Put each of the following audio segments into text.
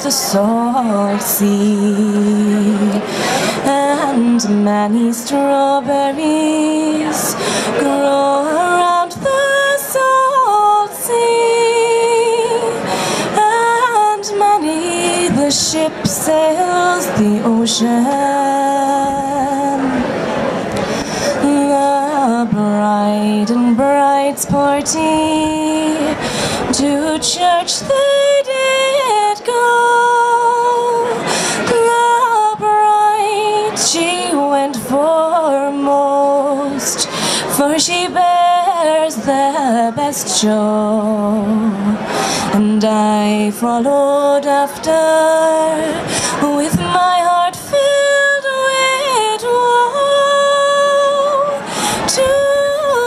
the salt sea, and many strawberries grow around the salt sea, and many the ship sails the ocean. The bride and bride's party, to church they did go. The bride, she went foremost, for she bears the best show. And I followed after, with my heart filled with woe, to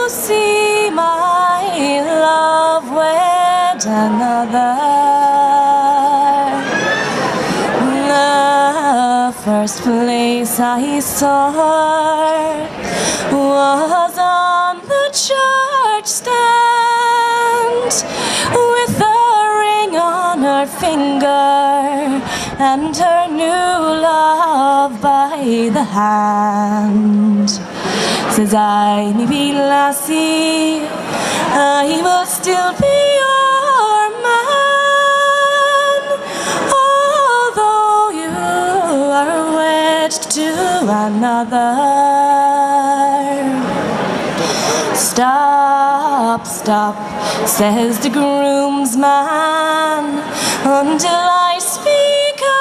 see my love wed another. The first place I saw her was on the church stand, with a ring on her finger and her new love by the hand. Says I, "Me wee lassie, I will still be your man, although you are wed to another." "Stop, stop," says the groomsman, "until I speak a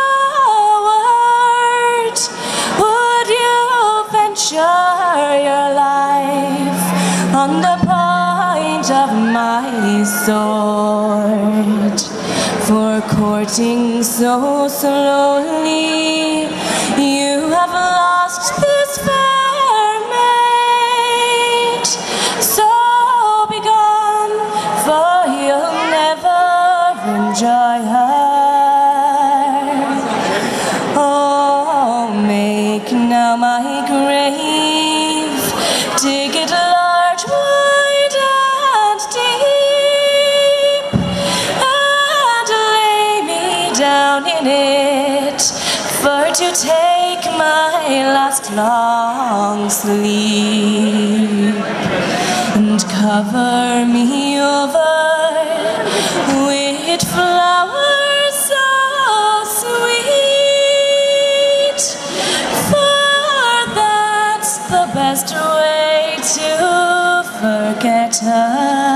word. Would you venture your life on the point of my sword? For courting so slowly, you have lost this fair maid. So be gone, for you'll never enjoy her. Oh, make now my grave, dig it large, wide and deep, and lay me down in it, for to take my last long sleep. And cover me over with flowers so sweet, for that's the best way to forget her."